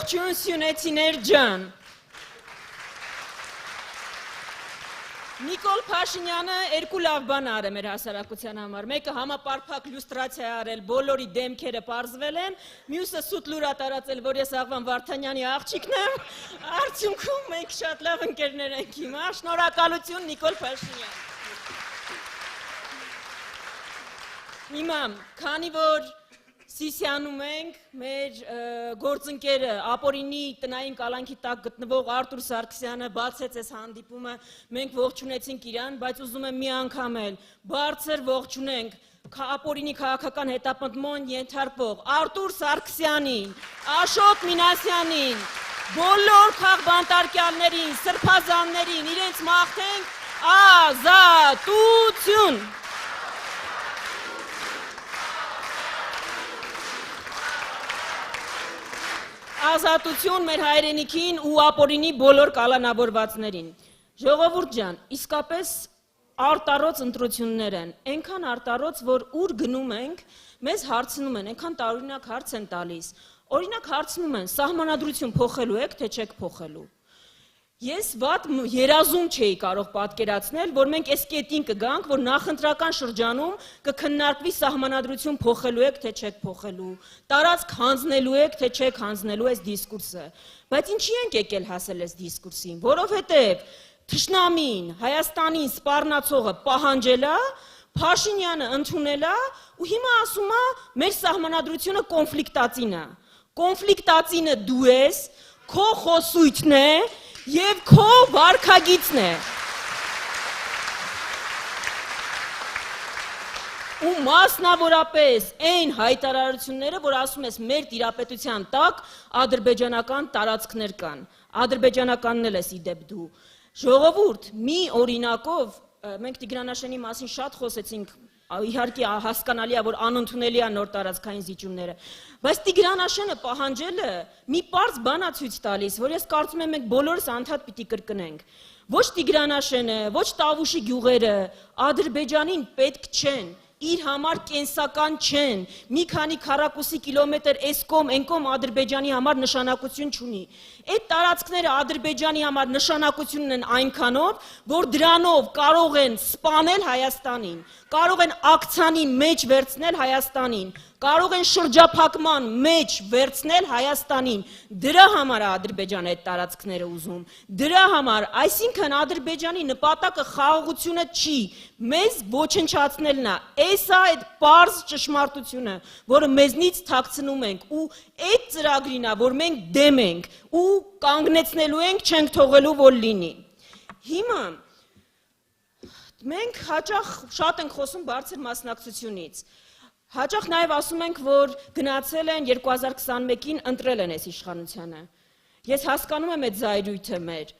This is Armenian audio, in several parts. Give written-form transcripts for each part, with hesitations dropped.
Ողջույն սյունեցիներ ջան։ Նիկոլ Փաշինյանը երկու լավ բան արել մեր հասարակության համար։ Մեկը համապարփակ լյուստրացիա արել, բոլորի դեմքերը պարզվել են, մյուսը սուտ լուրա տարածել, որ ես Աղվան Վարդանյանի աղջիկն եմ։ Արդյունքում մենք շատ լավ ընկերներ ենք հիմա։ Շնորհակալություն Նիկոլ Փաշինյան։ Հիմա, քանի որ Սիսիանում ենք, մեր գործընկերը ապօրինի տնային կալանքի տակ գտնվող Արտուր Սարգսյանը բացեց այս հանդիպումը, մենք ողջունեցինք իրան, բայց ուզում եմ մի անգամ էլ բարձր ողջունենք ապօրինի քաղաքական հետապնդման ենթարկվող Արտուր Սարգսյանին, Աշոտ Մինասյանին, բոլոր քաղբանտարկյալներին, սրբազաններին, իրենց մաղթենք ազատություն։ Ազատություն մեր հայրենիքին ու ապօրինի բոլոր կալանավորվածներին։ Ժողովուրդ ջան, իսկապես արտառոց ընտրություններ են, այնքան արտառոց, որ ուր գնում ենք, մեզ հարցնում են, այնքան տարօրինակ հարց են տալիս։ Օրինակ հարցնում են, սահմանադրություն փոխելու եք, թե չեք փոխելու։ Ես վատ երազում չէի կարող պատկերացնել, որ մենք այս կետին կգանք, որ նախընտրական շրջանում կքննարկվի սահմանադրություն փոխելու եք, թե չեք փոխելու, տարածք հանձնելու եք, թե չեք հանձնելու այս դիսկուրսը։ Բայց ինչի ենք եկել հասել այս դիսկուրսին, որովհետև թշնամին, Հայաստանին սպառնացողը պահանջել է, Փաշինյանը ընդունել է ու հիմա ասում է մեր սահմանադրությունը կոնֆլիկտածին է։ Կոնֆլիկտածինը դու ես, քո խոսույթն է և քո վարքագիծն է։ Ու մասնավորապես այն հայտարարությունները, որ ասում ես մեր տիրապետության տակ ադրբեջանական տարածքներ կան, ադրբեջանականն էլ ես ի դեպ դու։ Ժողովուրդ, մի օրինակով, մենք Տիգրան մասին շատ խոսեցինք, իհարկե հասկանալի է, որ անընդունելի է նոր տարածքային զիջումները, բայց Տիգրան պահանջելը մի պարզ բան է ցույց տալիս, որ ես կարծում եմ մենք բոլորս անդադ պիտի կրկնենք։ Ոչ Տիգրան, ոչ Տավուշի գյուղերը Ադրբեջանին պետք չեն, իր համար կենսական չեն, մի քանի քառակուսի կիլոմետր էս կողմ, այն կողմ Ադրբեջանի համար նշանակություն չունի։ Այդ տարածքները Ադրբեջանի համար նշանակություն ունեն այնքանով, որ դրանով կարող են սպանել Հայաստանին, կարող են ակցիանի մեջ վերցնել Հայաստանին, կարող են շրջափակման մեջ վերցնել Հայաստանին, դրա համար է Ադրբեջանը այդ տարածքները ուզում, դրա համար, այսինքն Ադրբեջանի նպատակը խաղաղությունը չի, մեզ ոչնչացնելն է, այս է այդ պարզ ճշմարտությունը, որը մեզնից թաքցնում ենք ու այդ ծրագրին է, որ մենք դեմ ենք ու կանգնեցնելու ենք, չենք թողելու, որ լինի։ Հիմա մենք հաճախ շատ ենք խոսում բարձր մասնակցությունից, հաճախ նաև ասում ենք, որ գնացել են 2021-ին ընտրել են այս իշխանությանը։ Ես հասկանում եմ այդ զայրույթը մեր,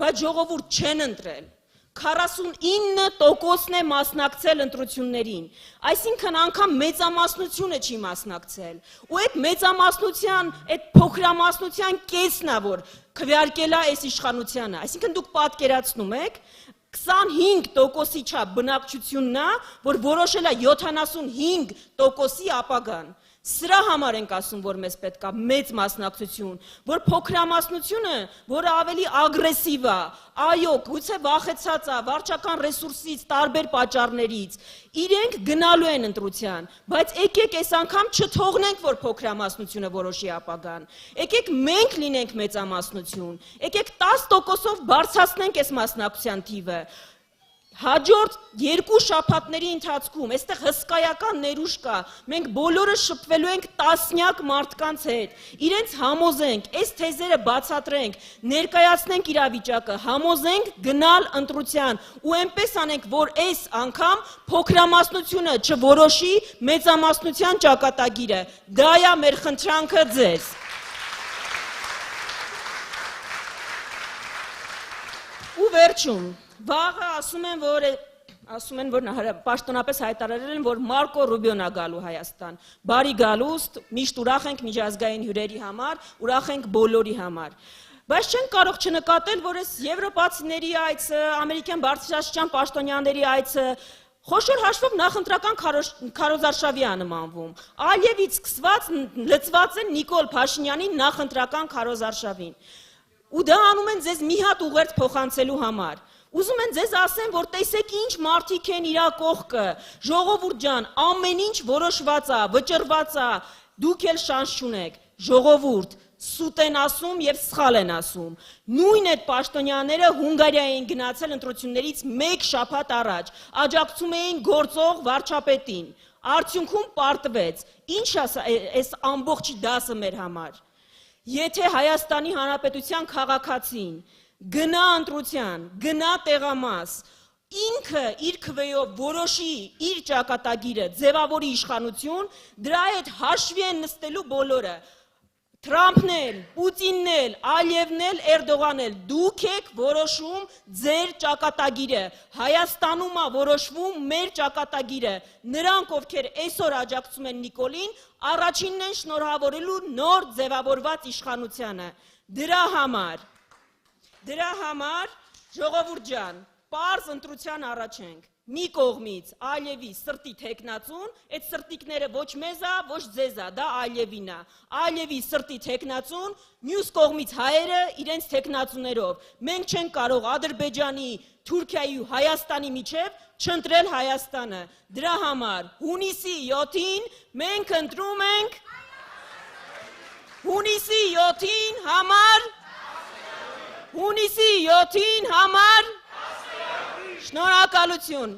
բայց ժողովուրդ չեն ընտրել։ 49%-ն է մասնակցել ընտրություններին, այսինքն անգամ մեծամասնությունը չի մասնակցել, ու այդ մեծամասնության, այդ փոքրամասնության կեսն է, որ քվեարկել է այս իշխանությանը, այսինքն դուք պատկերացնում եք, 25%-ի չափ բնակչությունն է, որ որոշել է 75%-ի ապագան։ Սրա համար ենք ասում, որ մեզ պետք է մեծ մասնակցություն, որ փոքրամասնությունը, որը ավելի ագրեսիվ է, այո, գուցե վախեցած է վարչական ռեսուրսից, տարբեր պատճառներից, իրենք գնալու են ընտրության, բայց եկեք այս անգամ չթողնենք, որ փոքրամասնությունը որոշի ապագան, եկեք մենք լինենք մեծամասնություն, եկեք 10%-ով բարձրացնենք այս մասնակցության թիվը, հաջորդ 2 շաբաթների ընթացքում, այստեղ հսկայական ներուժ կա, մենք բոլորը շփվելու ենք տասնյակ մարդկանց հետ, իրենց համոզենք, այս թեզերը բացատրենք, ներկայացնենք իրավիճակը, համոզենք գնալ ընտրության ու այնպես անենք, որ այս անգամ փոքրամասնությունը չորոշի մեծամասնության ճակատագիրը, դա է մեր խնդրանքը ձեզ։ Ու վերջում, վաղը ասում են, որ պաշտոնապես հայտարարել են, որ Մարկո Ռուբիոն է գալու Հայաստան, բարի գալուստ, միշտ ուրախ ենք միջազգային հյուրերի համար, ուրախ ենք բոլորի համար, բայց չենք կարող չնկատել, որ այս եվրոպացիների այցը, ամերիկյան բարձրաստիճան պաշտոնյաների այցը, Խոշոր հաշվով նախընտրական քարոզարշավի է նմանվում։ Ալիևից սկսված լծված են Նիկոլ Փաշինյանի նախընտրական քարոզարշավին։ Ու դա անում են ձեզ մի հատ ուղերձ փոխանցելու համար։ Ուզում են ձեզ ասեն, որ տեսեք ինչ մարդիկ են իրա կողքը, ժողովուրդ ջան, ամեն ինչ որոշված է, վճռված է, դուք էլ շանս չունեք։ Ժողովուրդ, սուտ են ասում եւ սխալ են ասում։ Նույն այդ պաշտոնյաները Հունգարիա էին գնացել ընտրություններից 1 շաբաթ առաջ, աջակցում էին գործող վարչապետին։ Արդյունքում պարտվեց։ Ինչ է այս ամբողջ դասը մեր համար։ Եթե Հայաստանի Հանրապետության քաղաքացին գնա ընտրության, գնա տեղամաս, ինքը իր քվեով որոշի իր ճակատագիրը, ձևավորի իշխանություն, դրա հետ հաշվի են նստելու բոլորը։ Թրամփն էլ, Պուտինն էլ, Ալիևն էլ, Էրդողանն էլ, դուք եք որոշում ձեր ճակատագիրը, Հայաստանում է որոշվում մեր ճակատագիրը, նրանք, ովքեր այսօր աջակցում են Նիկոլին, առաջինն են շնորհավորելու նոր ձևավորված իշխանությանը։ Դրա համար, ժողովուրդ ջան, պարզ ընտրության առաջ ենք։ Մի կողմից Ալիևի սրտի թեկնածուն, այդ սրտիկները ոչ մեզ է, ոչ ձեզ է, դա Ալիևին է։ Ալիևի սրտի թեկնածուն, մյուս կողմից հայերը իրենց թեկնածուներով։ Մենք չենք կարող Ադրբեջանի, Թուրքիայի ու Հայաստանի միջև չընտրել Հայաստանը։ Դրա համար հունիսի 7-ին մենք ընտրում ենք հունիսի 7-ին համար Շնորհակալություն։